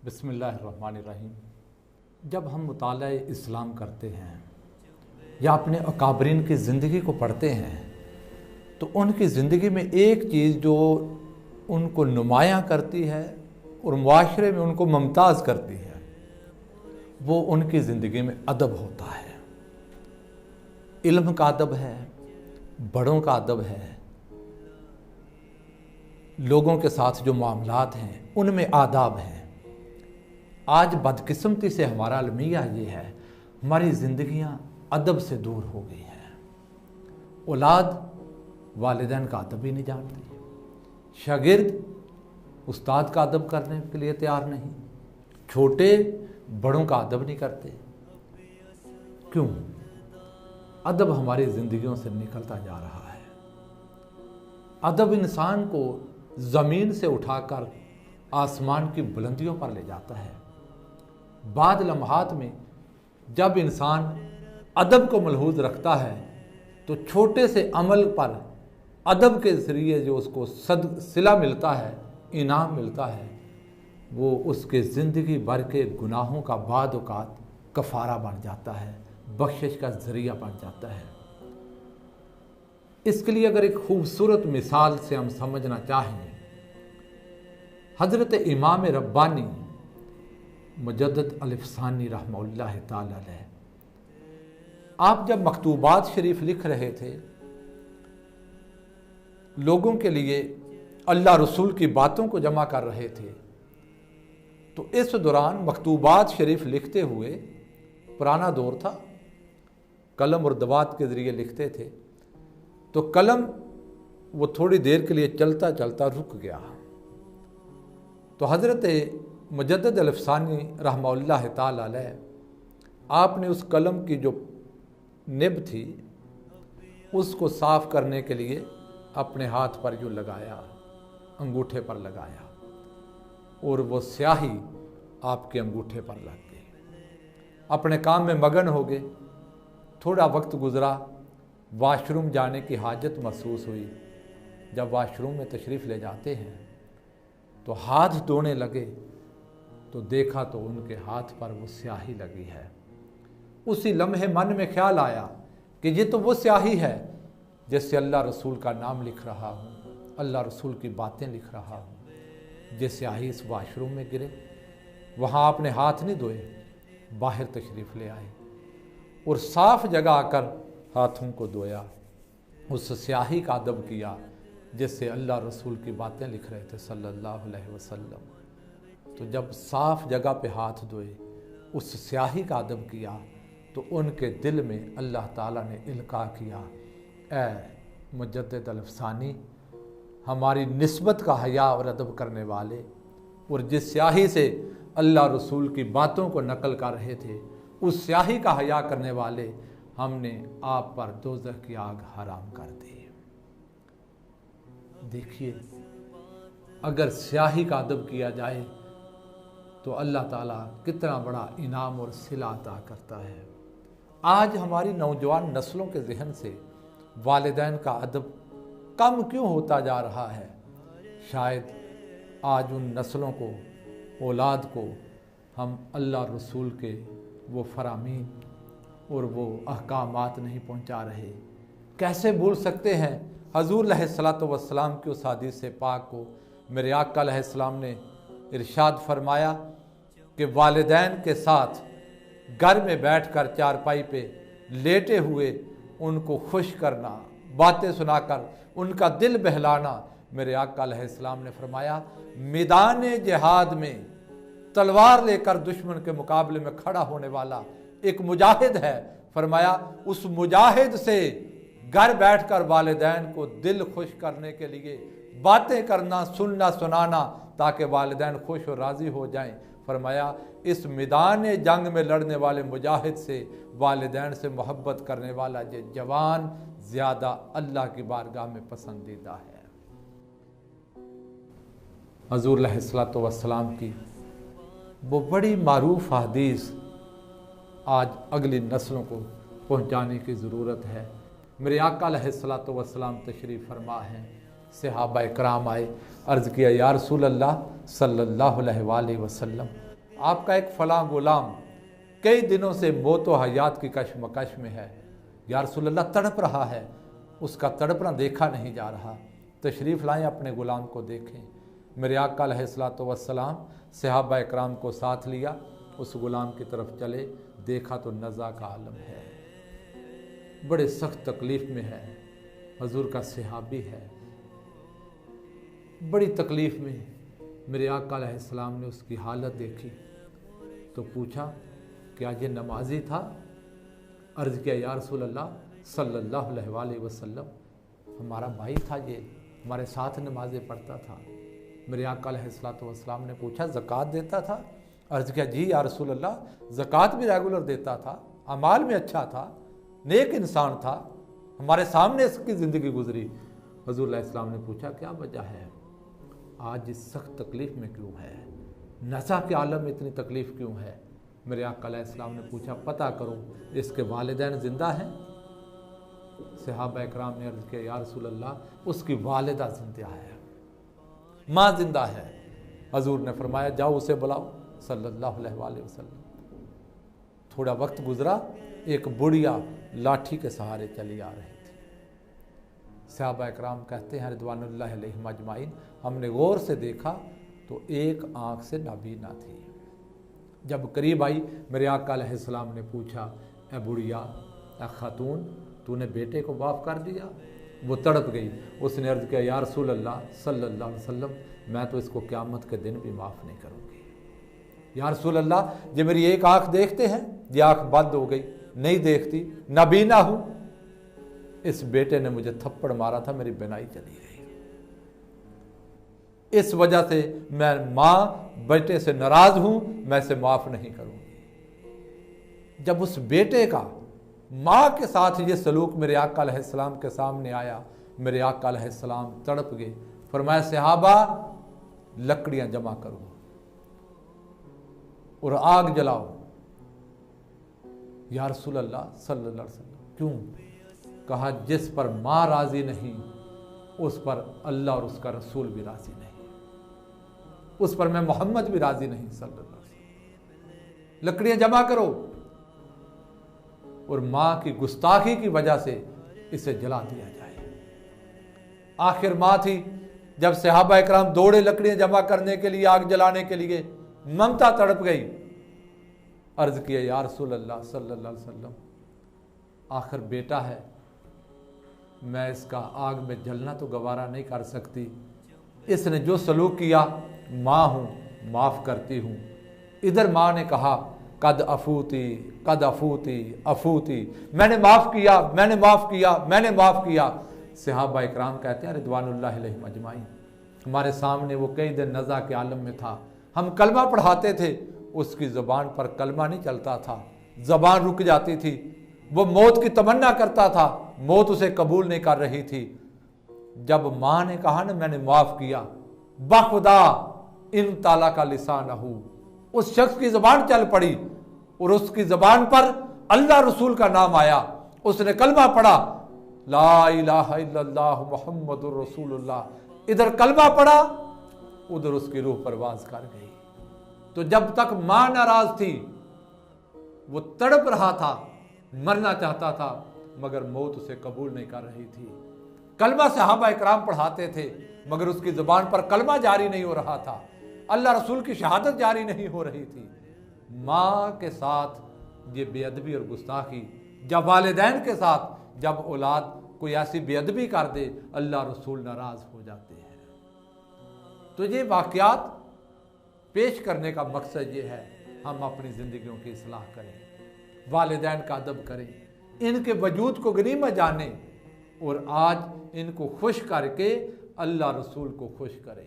बिस्मिल्लाहिर्रहमानिर्रहीम। जब हम मुताला इस्लाम करते हैं या अपने अकाबरीन की ज़िंदगी को पढ़ते हैं तो उनकी ज़िंदगी में एक चीज़ जो उनको नुमायाँ करती है और मुआशरे में उनको मुमताज़ करती है वो उनकी ज़िंदगी में अदब होता है। इल्म का अदब है, बड़ों का अदब है, लोगों के साथ जो मामलात हैं उनमें आदाब हैं। आज बदकिस्मती से हमारा अलमिया ये है, हमारी ज़िंदगियां अदब से दूर हो गई हैं। औलाद वालिदैन का अदब ही नहीं जानती, शागिर्द उस्ताद का अदब करने के लिए तैयार नहीं, छोटे बड़ों का अदब नहीं करते। क्यों? अदब हमारी ज़िंदगियों से निकलता जा रहा है। अदब इंसान को ज़मीन से उठाकर आसमान की बुलंदियों पर ले जाता है। बाद लम्हात में जब इंसान अदब को मलहूज़ रखता है तो छोटे से अमल पर अदब के ज़रिए जो उसको सिला मिलता है, इनाम मिलता है, वो उसके ज़िंदगी भर के गुनाहों का बाद औक़ात कफ़ारा बन जाता है, बख्शिश का ज़रिया बन जाता है। इसके लिए अगर एक खूबसूरत मिसाल से हम समझना चाहें, हज़रत इमाम रब्बानी मुजद्दिद अल-अफ़सानी रहमतुल्लाह ताला अलैह, आप जब मकतूबात शरीफ लिख रहे थे, लोगों के लिए अल्लाह रसूल की बातों को जमा कर रहे थे, तो इस दौरान मकतूबात शरीफ लिखते हुए, पुराना दौर था, कलम और दवात के ज़रिए लिखते थे, तो कलम वो थोड़ी देर के लिए चलता चलता रुक गया। तो हज़रत मुजद्दिद अल-अफ़सानी रहमतुल्लाह ताला अलैह, आपने उस कलम की जो निब थी उसको साफ़ करने के लिए अपने हाथ पर यूँ लगाया, अंगूठे पर लगाया, और वो स्याही आपके अंगूठे पर लग गई। अपने काम में मगन हो गए। थोड़ा वक्त गुज़रा, वाशरूम जाने की हाजत महसूस हुई। जब वाशरूम में तशरीफ़ ले जाते हैं तो हाथ धोने लगे तो देखा तो उनके हाथ पर वो स्याही लगी है। उसी लम्हे मन में ख्याल आया कि ये तो वो स्याही है जिससे अल्लाह रसूल का नाम लिख रहा हूँ, अल्लाह रसूल की बातें लिख रहा हूँ। ये स्याही इस वाशरूम में गिरे। वहाँ आपने हाथ नहीं धोए, बाहर तशरीफ़ ले आए और साफ़ जगह आकर हाथों को धोया, उस स्याही का अदब किया जिससे अल्लाह रसूल की बातें लिख रहे थे सल्लल्लाहु अलैहि वसल्लम। तो जब साफ़ जगह पे हाथ धोए, उस स्याही का अदब किया, तो उनके दिल में अल्लाह ताला ने इल्का किया, ए मुजद्दिद अल-अफ़सानी, हमारी निस्बत का हया और अदब करने वाले, और जिस स्याही से अल्लाह रसूल की बातों को नकल कर रहे थे, उस स्याही का हया करने वाले, हमने आप पर दोज़ख की आग हराम कर दी। देखिए, अगर स्याही का अदब किया जाए तो अल्लाह ताला कितना बड़ा इनाम और सिला अता करता है। आज हमारी नौजवान नस्लों के जहन से वालिदैन का अदब कम क्यों होता जा रहा है? शायद आज उन नस्लों को, औलाद को हम अल्लाह रसूल के वो फरामीन और वो अहकामात नहीं पहुंचा रहे। कैसे भूल सकते हैं हजूर अलैहिस्सलातु वस्सलाम की उस हदीस पाक को? मेरे आका अलैहिस्सलाम ने इरशाद फरमाया कि वालिदैन के साथ घर में बैठकर चारपाई पे लेटे हुए उनको खुश करना, बातें सुनाकर उनका दिल बहलाना। मेरे आका अलैहिस्सलाम ने फरमाया, मैदान जिहाद में तलवार लेकर दुश्मन के मुकाबले में खड़ा होने वाला एक मुजाहिद है। फरमाया, उस मुजाहिद से घर बैठकर वालिदैन को दिल खुश करने के लिए बातें करना, सुनना, सुनाना, ताकि वालिदैन खुश और राज़ी हो जाएं। फरमाया, इस मैदान जंग में लड़ने वाले मुजाहिद से वालिदैन से मोहब्बत करने वाला ये जवान ज़्यादा अल्लाह की बारगाह में पसंदीदा है। हज़ूर अलैहिस्सलातु वस्सलाम की वो बड़ी मारूफ हदीस आज अगली नस्लों को पहुँचाने की ज़रूरत है। मेरे आका अलैहिस्सलातु वस्सलाम तशरीफ़ फरमा है, सहाबा इकराम आए, अर्ज़ किया, या रसूल अल्लाह सल्लल्लाहु अलैहि वसल्लम, आपका एक फलां गुलाम कई दिनों से मौत व हयात की कशमकश में है, या रसूलल्लाह तड़प रहा है, उसका तड़पना देखा नहीं जा रहा, तशरीफ़ लाएं अपने गुलाम को देखें। मेरे आका अलैहिस्सलातु वस्सलाम सहाबा इकराम को साथ लिया, उस गुलाम की तरफ चले, देखा तो नज़ा का आलम है, बड़े सख्त तकलीफ़ में है, हजूर का सहाबी है, बड़ी तकलीफ़ में। मेरे आका अलैहिस्सलाम ने उसकी हालत देखी तो पूछा, क्या ये नमाजी था? अर्ज़ किया, या रसूलल्लाह सल्लल्लाहु अलैहि वसल्लम, हमारा भाई था, ये हमारे साथ नमाज़ें पढ़ता था। मेरे आका अलैहिस्सलातु वस्सलाम ने पूछा, ज़कात देता था? अर्ज़ किया, जी या रसूलल्लाह, ज़कात भी रेगुलर देता था, अमाल में अच्छा था, नेक इंसान था, हमारे सामने इसकी ज़िंदगी गुजरी। हुज़ूर अलैहिस्सलाम ने पूछा, क्या वजह है, आज इस सख्त तकलीफ़ में क्यों है, नशा के आलम में इतनी तकलीफ़ क्यों है? मेरे आका अलैहिस्सलाम ने पूछा, पता करो इसके वालिदैन ज़िंदा हैं? सहाबा इकराम ने अर्ज़ किया, या रसूलल्लाह, उसकी वालिदा ज़िंदा है, माँ ज़िंदा है। हुज़ूर ने फरमाया, जाओ उसे बुलाओ सल्लल्लाहु अलैहि वसल्लम। थोड़ा वक्त गुजरा, एक बुढ़िया लाठी के सहारे चली आ रही थी। सहाबा इकराम कहते हैं रिदवानुल्लाहि अलैहिम अजमाइन, हमने गौर से देखा तो एक आँख से नाबीना थी। जब करीब आई, मेरे आका अलैहिस्सलाम ने पूछा, ए बुढ़िया, ए खातून, तूने बेटे को माफ़ कर दिया? वो तड़प गई, उसने अर्ज़ किया, या रसूल अल्लाह सल्लल्लाहु अलैहि वसल्लम, मैं तो इसको क़यामत के दिन भी माफ़ नहीं करूँगी। या रसूल अल्लाह, ये मेरी एक आँख देखते हैं, ये आँख बंद हो गई, नहीं देखती, नाबीना हूँ, इस बेटे ने मुझे थप्पड़ मारा था, मेरी बिनाई चली गई, इस वजह से मैं माँ बेटे से नाराज़ हूँ, मैं इसे माफ़ नहीं करूँगी। जब उस बेटे का माँ के साथ ये सलूक मेरे आका अलैहिस्सलाम के सामने आया, मेरे आका अलैहिस्सलाम तड़प गए। फरमाया, सहाबा लकड़ियाँ जमा करो और आग जलाओ। या रसूल अल्लाह सल्लल्लाहु अलैहि वसल्लम, क्यों? कहा, जिस पर माँ राज़ी नहीं उस पर अल्लाह और उसका रसूल भी राज़ी नहीं, उस पर मैं मोहम्मद भी राज़ी नहीं सल्लल्लाहु अलैहि वसल्लम। लकड़ियाँ जमा करो और माँ की गुस्ताखी की वजह से इसे जला दिया जाए। आखिर माँ थी, जब सहाबा इकराम दौड़े लकड़ियाँ जमा करने के लिए, आग जलाने के लिए, ममता तड़प गई, अर्ज़ किया, या रसूल अल्लाह सल्लल्लाहु अलैहि वसल्लम, आखिर बेटा है, मैं इसका आग में जलना तो गवारा नहीं कर सकती, इसने जो सलूक किया, माँ हूँ, माफ़ करती हूँ। इधर माँ ने कहा, कद अफूती कद अफूती अफूती, मैंने माफ़ किया, मैंने माफ़ किया, मैंने माफ़ किया। सहाबा इकराम कहते हैं रिदवानुल्लाहि अलैहिम अजमाइन, हमारे सामने वो कई दिन नज़ा के आलम में था, हम कलमा पढ़ाते थे, उसकी ज़बान पर कलमा नहीं चलता था, ज़बान रुक जाती थी, वो मौत की तमन्ना करता था, मौत उसे कबूल नहीं कर रही थी। जब माँ ने कहा ना मैंने माफ़ किया, बाखुदा इन ताला का लिसान हूँ, उस शख्स की ज़बान चल पड़ी और उसकी ज़बान पर अल्लाह रसूल का नाम आया, उसने कलमा पढ़ा, ला इलाहा इल्लल्लाह मुहम्मदुर रसूलुल्लाह। इधर कलमा पढ़ा, उधर उसकी रूह परवाज कर गई। तो जब तक माँ नाराज थी, वो तड़प रहा था, मरना चाहता था, मगर मौत उसे कबूल नहीं कर रही थी। कलमा सहाबा इकराम पढ़ाते थे, मगर उसकी ज़ुबान पर कलमा जारी नहीं हो रहा था, अल्लाह रसूल की शहादत जारी नहीं हो रही थी। माँ के साथ ये बेअदबी और गुस्ताखी, जब वालिदैन के साथ जब औलाद कोई ऐसी बेअदबी कर दे, अल्लाह रसूल नाराज़ हो जाते हैं। तो ये वाक़यात पेश करने का मकसद ये है, हम अपनी ज़िंदगियों की इस्लाह करें, वालिदैन का अदब करें, इनके वजूद को गनीमत जानें और आज इनको खुश करके अल्लाह रसूल को खुश करें।